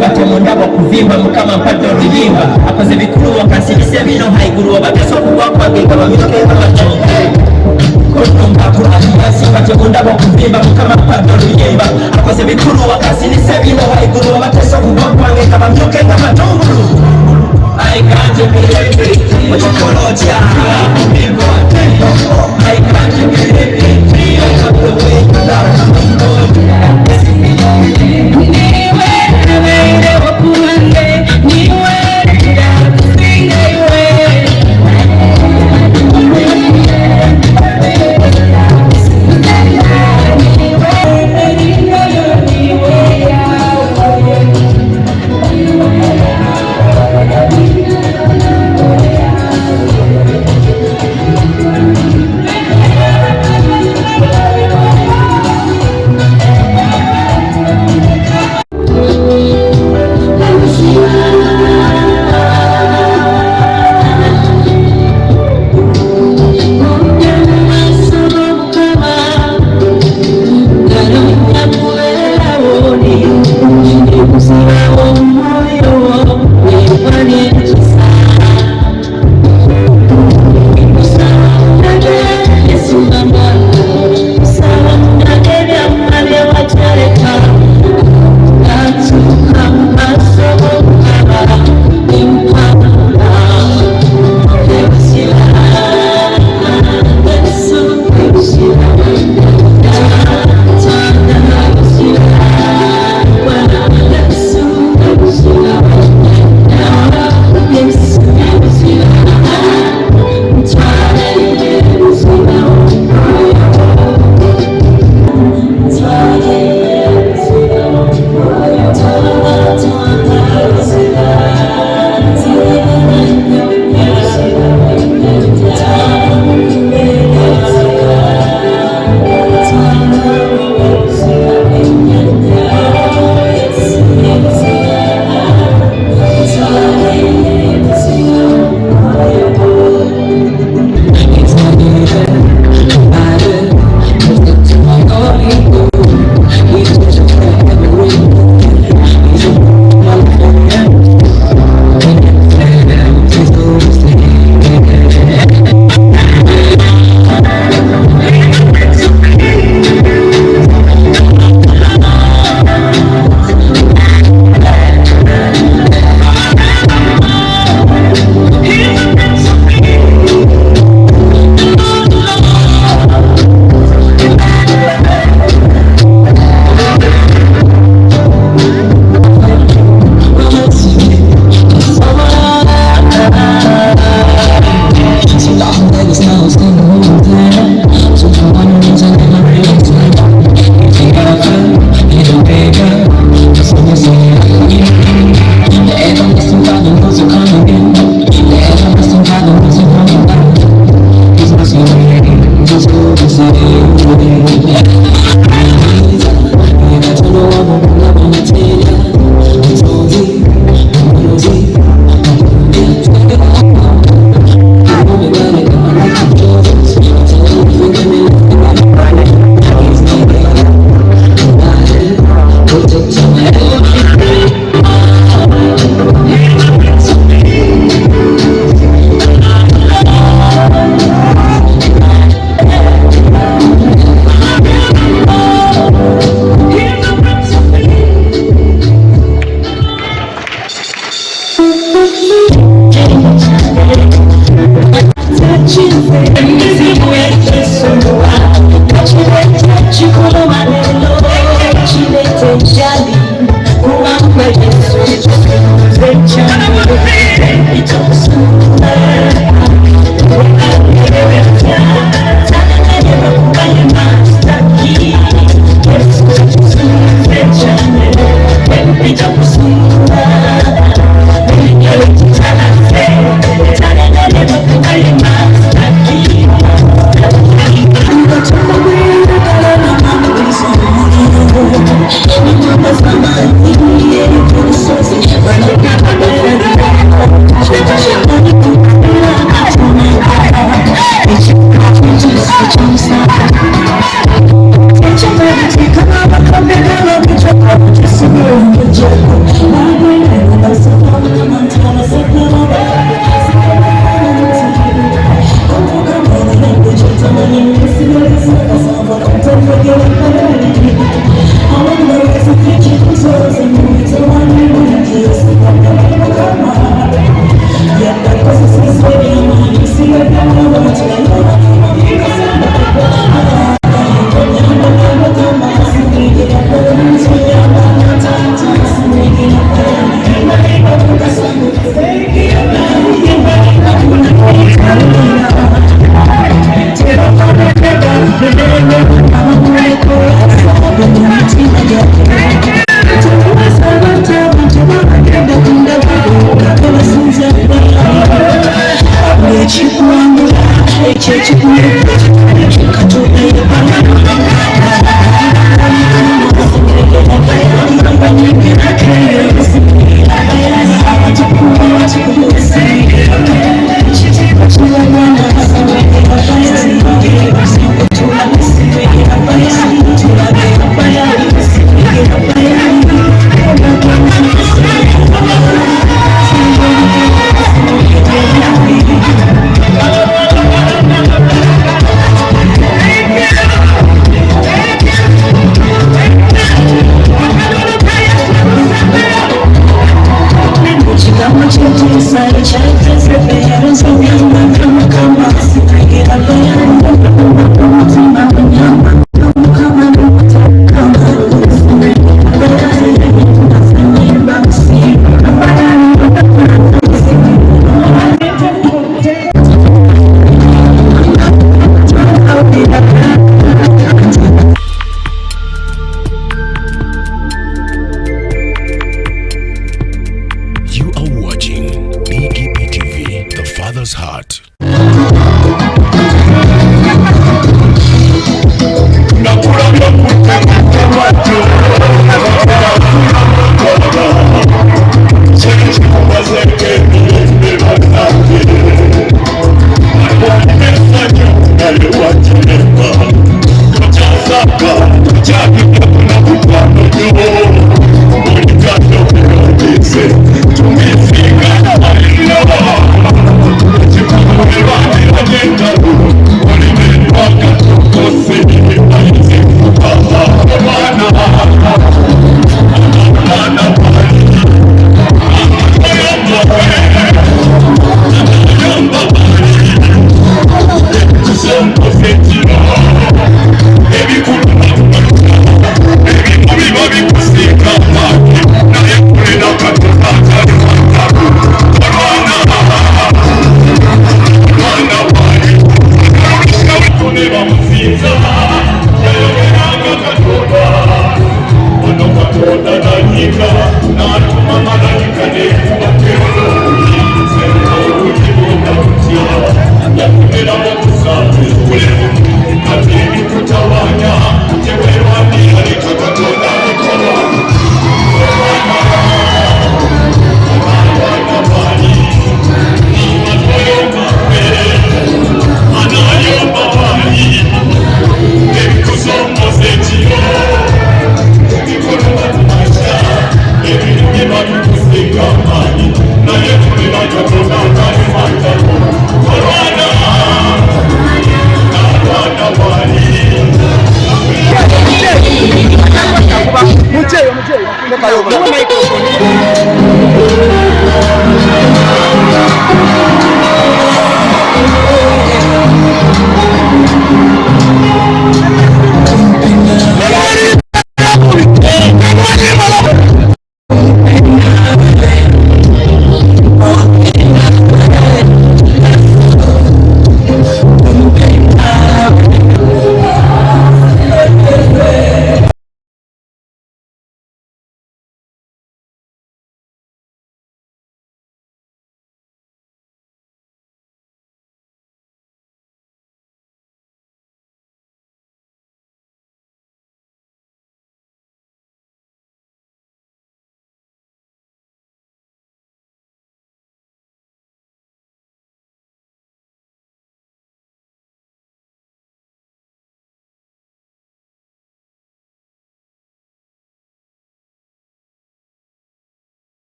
Batemo kuvimba mukama mpata ruyimba akoze bikuru wakansirise bino haiguru wabateso kuwakwa gikaba mitokeza machongo kutumba kurashiyasi batemo kuvimba mukama mpata ruyimba akoze bikuru wakansirise bino haiguru wabateso kuwakwa gikaba mitokeza machongo aikanje bilebi mchokolocha mbingo atendo aikanje bilebi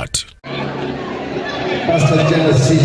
heart. Pastor Genesis.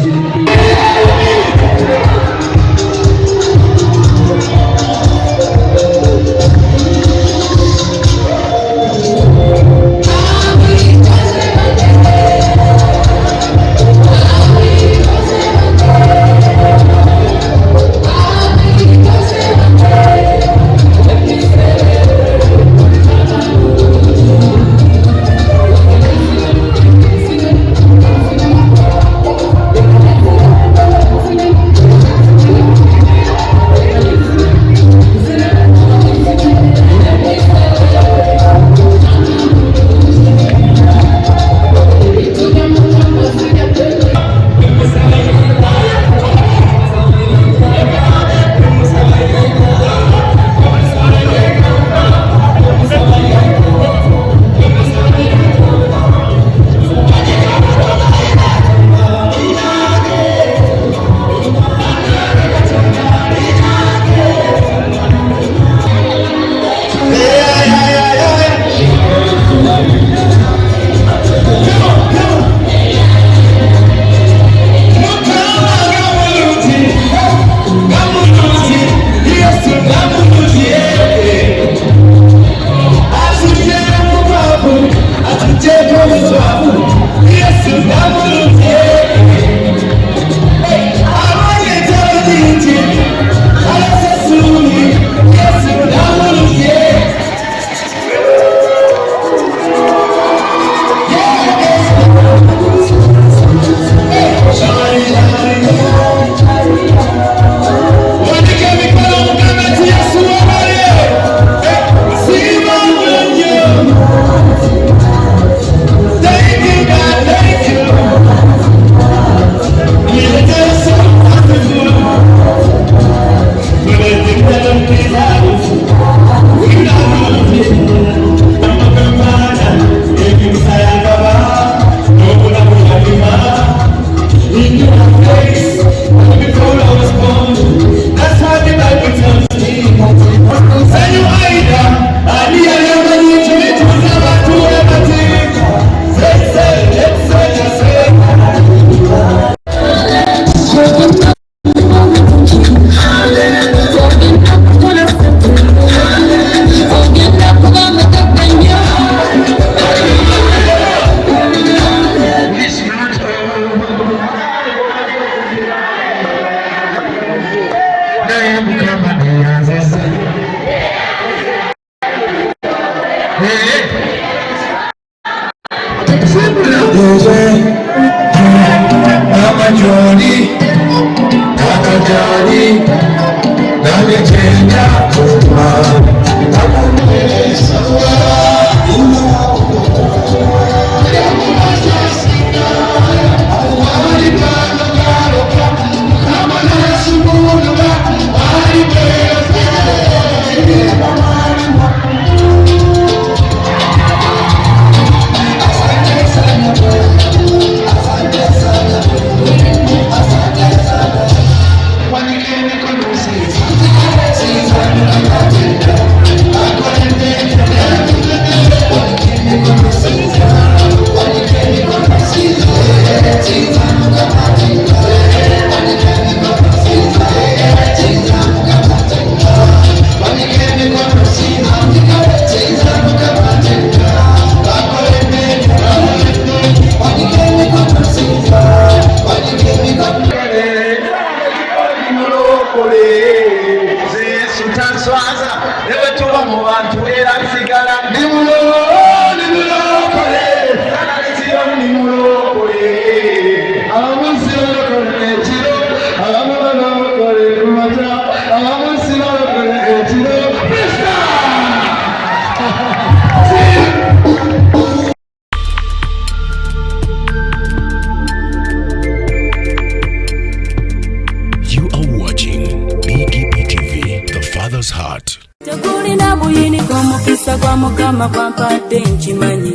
Heart. Teguli na buyini kwa mukisa kwa mukama kwa mpate nchimanyi.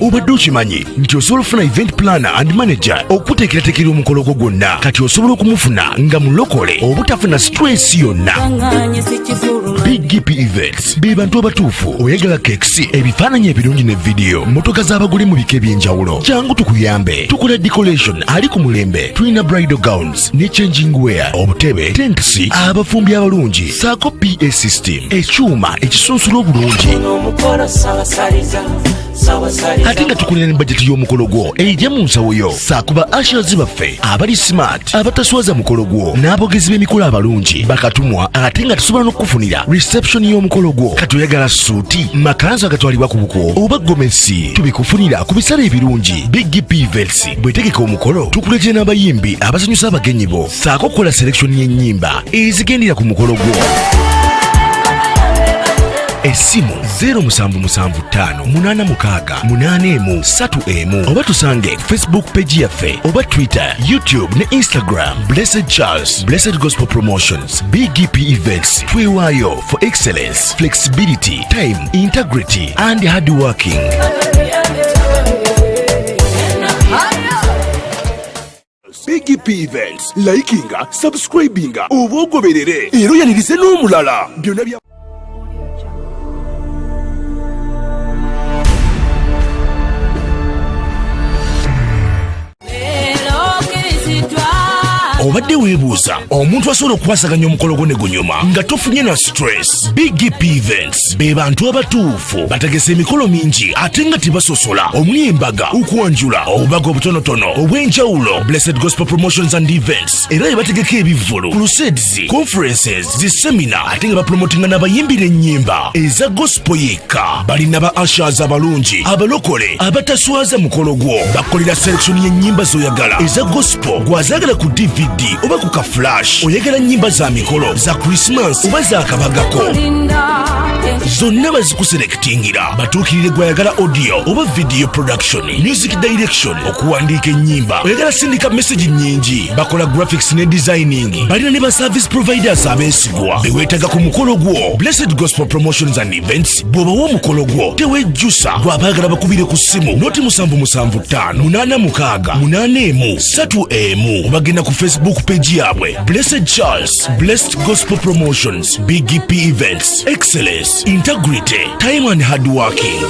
obadde okimanyi nti osobola ofuna event planner and manager okuteekerateekera omukolo gwo gwonna kati osobola okumufuna nga mulokole obutafuna stress yonna. Big GP Events be bantu abatuufu oyagala kekisi ebifaananyi ebirungi ne vidiyo motoka z'abagole mu bika eby'enjawulo kyangu tukuyambe tukola decoration ali ku mulembe tulina bridal gowns ne changing wear obutebe tents abafumbi abalungi saako PA system ekyuma ekisunsula obulungi ate nga tukulira ne bajeti y'omukolo gwo ejja mu nsawo yo saakuba ashers baffe abali smart abataswaza mukolo gwo n'abogezi b'emikolo abalungi bakatumwa ate nga tusobola n'okufunira reception y'omukolo gwo kati oyagala suuti makanzu agatwalibwa ku buko oba gomesi tubikufunira ku bisale ebirungi. Big GP Events bwetegeka omukolo tukuletera n'abayimbi abasanyusa abagenyi bo saako kukola selection y'ennyimba ezigendera ku mukolo gwo. Essimu 07758683 oba tusange Facebook page yaffe oba Twitter, YouTube ne Instagram. Blessed Charles, Blessed Gospel Promotions, Big GP Events. Twewaayo for excellence, flexibility, time, integrity and hard working. Big GP Events. Likinga, subscribinga, oba ogoberere era oyanirize n'omulala. Byonna bya obadde weebuuza omuntu asobola okukwasaganya omukolo gwo ne gunyuma nga tofunye na stress. Big GP Events be bantu abatuufu bategesa emikolo mingi ate nga tebasosola omuli embaga okwanjula obubaga obutonotono obw'enjawulo. Blessed Gospel Promotions and Events era yebategeka ebivvulu, crusades, conferences, zisemina ate nga bapromotinga n'abayimbira ennyimba eza gospel yekka. Balina ba ushers abalungi abalokole abataswaza mukolo gwo bakolera selection y'ennyimba z'oyagala eza gospel gwazagala ku DVD oba ku ka flash. Oyagala nnyimba za mikolo za Christmas oba za kabagako zonna bazikuselektingira batuukirire gwayagala audio oba video production, music direction, okuwandiika ennyimba. Oyagala sindika message nnyingi bakola graphics ne designing. Balina ne ba service providers abeesigwa beweetaga ku mukolo gwo. Blessed Gospel Promotions and Events bw'obawa omukolo gwo tewejjusa gw'abaagala bakubire ku ssimu noti 77588681 obagenda ku Facebook page yabwe Blessed Charles, Blessed Gospel Promotions, Big GP Events. Excellence, integrity, time and hard working.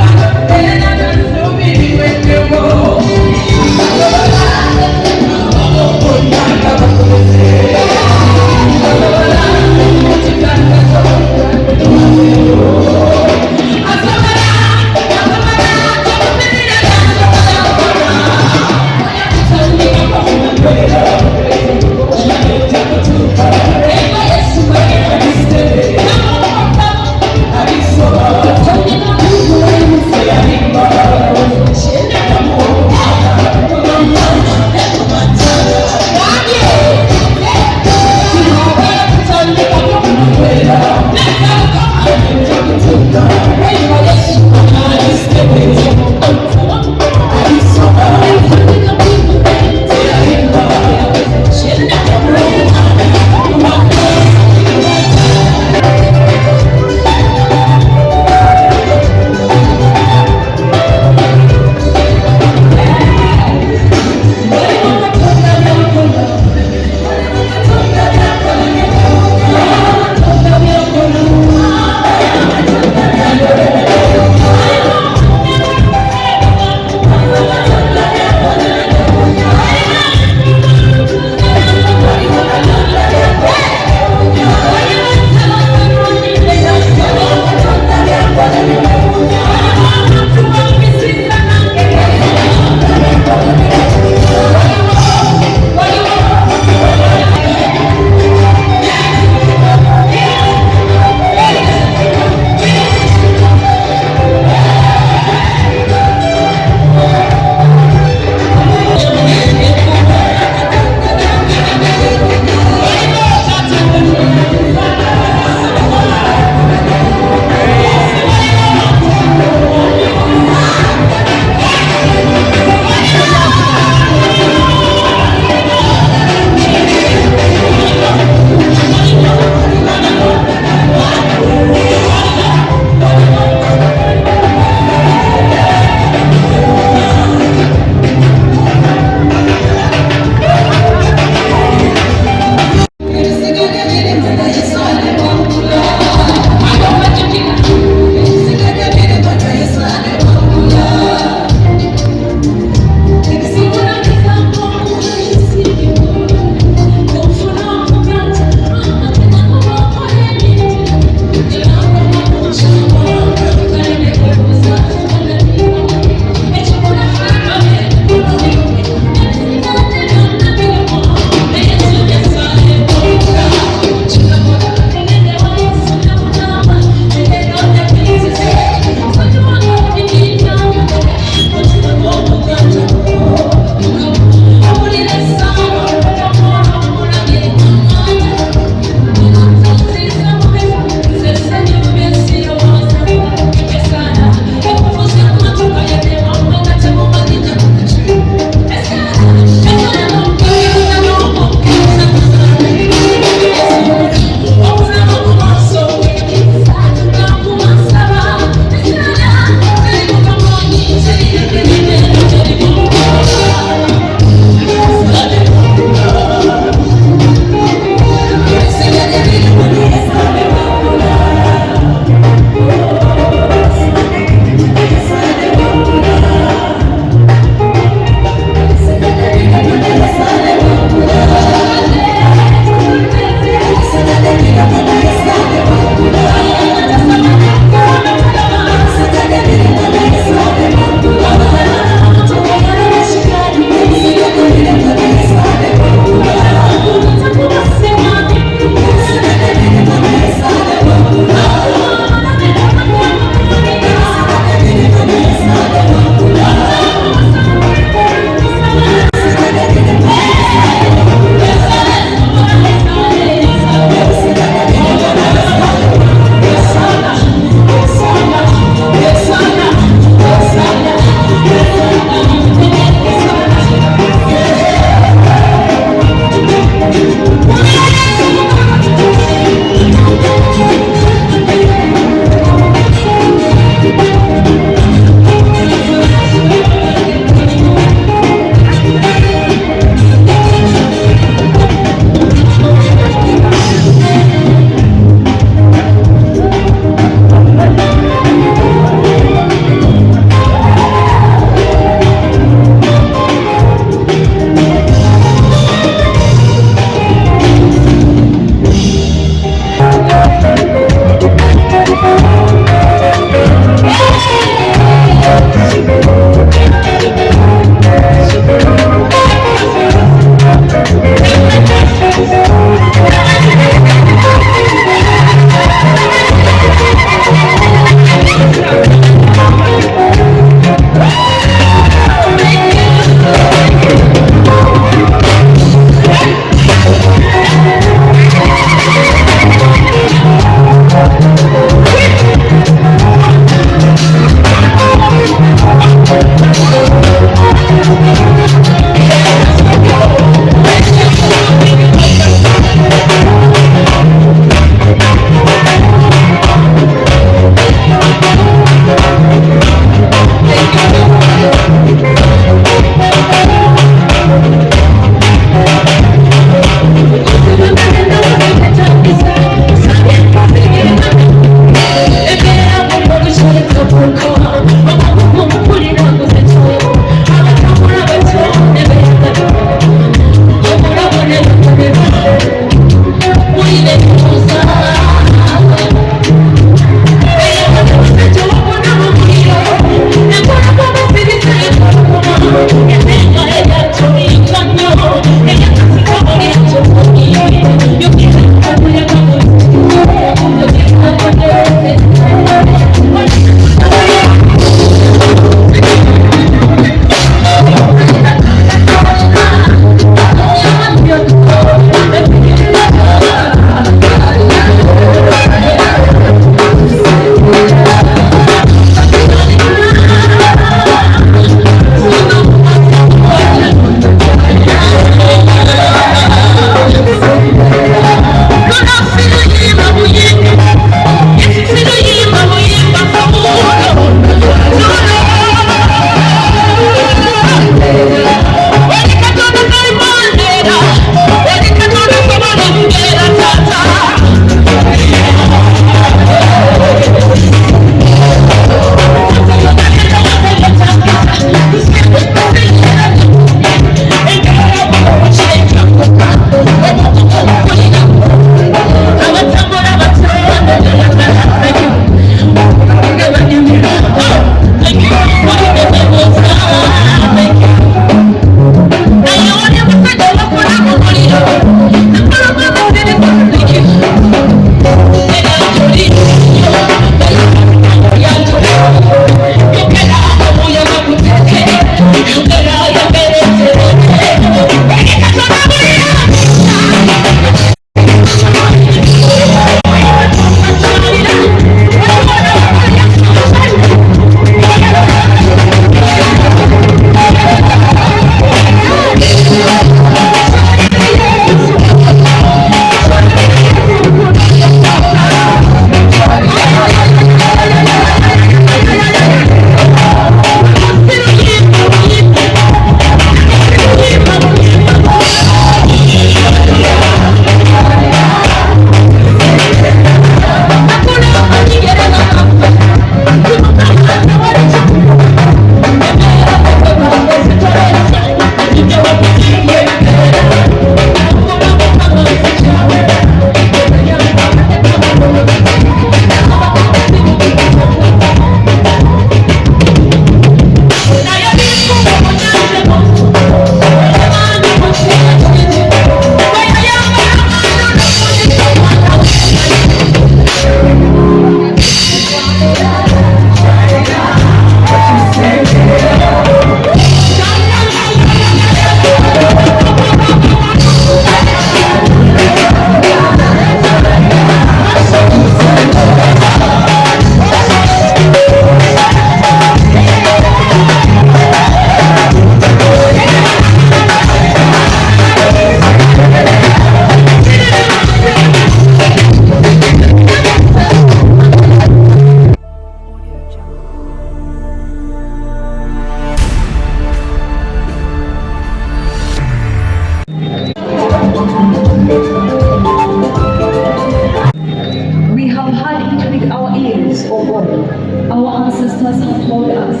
Our ancestors have told us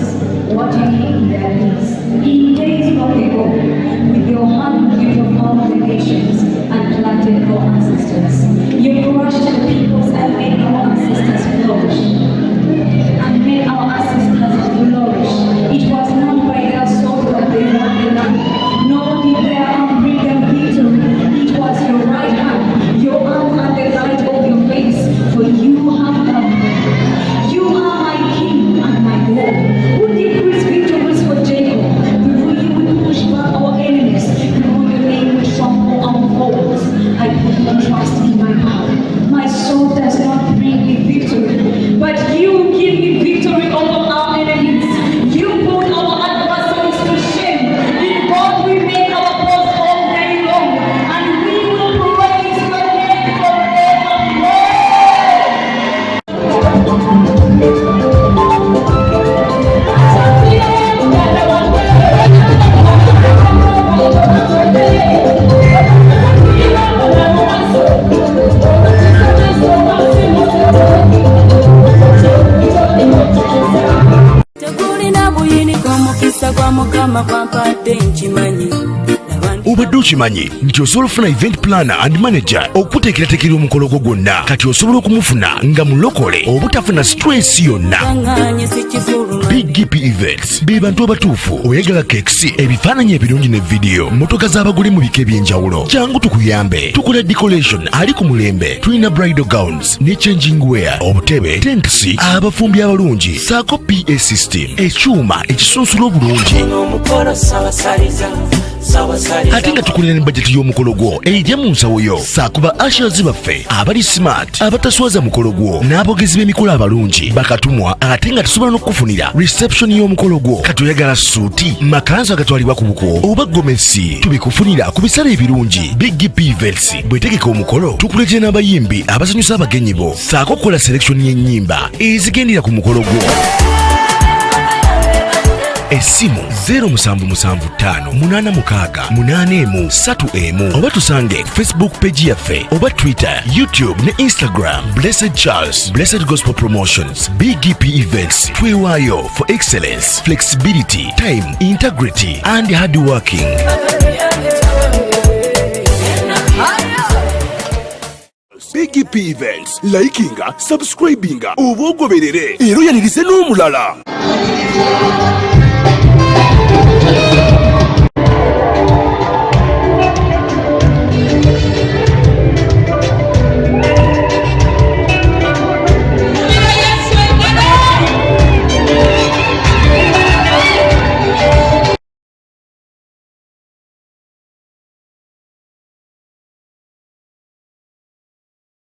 what you need in their days. In days long ago, with your hand you have formed the nations and planted our ancestors. You crushed the peoples and made our ancestors flourish. And made our ancestors flourish. It was not by their sword that they won the land, nor did their arm bring them victory. It was your right hand, your arm and the light of your face, for you have loved them. You are my king and my God, who decrees victories for Jacob. Before you will push back our enemies, before your name will trample our foes. I put no trust in my power. My sword does not bring me victory, but you give me victory over our enemies. You put our adversaries to shame. In God we make our boast all day long, and we will praise your name forevermore. Obadde okimanyi nti osobola okufuna event planner and manager okuteekerateekera omukolo gwo gwonna kati osobola okumufuna nga mulokole obutafuna stress yonna. BGP Events be bantu abatuufu oyagala kekisi ebifaananyi ebirungi ne vidiyo mmotoka z'abagole mu bika eby'enjawulo. Kyangu tukuyambe tukola decoration ali ku mulembe, tulina bridal gowns ne changing wear, obutebe, tents, abafumbi abalungi saako PA system, ekyuma ekisunsula obulungi. Ate nga tukulira ne budget y'omukolo gwo ejja mu nsawo yo. Saakuba ushers baffe abali smart abataswaza mukolo gwo n'abogezi b'emikolo abalungi bakatumwa, ate nga tusobola n'okufunira reception y'omukolo gwo. Kati oyagala suuti, makanzu agatwalibwa ku buko oba gomesi, tubikufunira ku bisale ebirungi. BGP Events bwetegeka omukolo tukuletera n'abayimbi abasanyusa abagenyi bo, saako kukola selection y'ennyimba ezigendera ku mukolo gwo. Essimu 0775868131 oba tusange Facebook page yaffe oba Twitter, YouTube ne Instagram. Blessed Charles, Blessed Gospel Promotions, BGP Events. Twewaayo for excellence, flexibility, time, integrity and hard working. BGP Events, likinga, subscribinga, oba ogoberere era oyanirize n'omulala.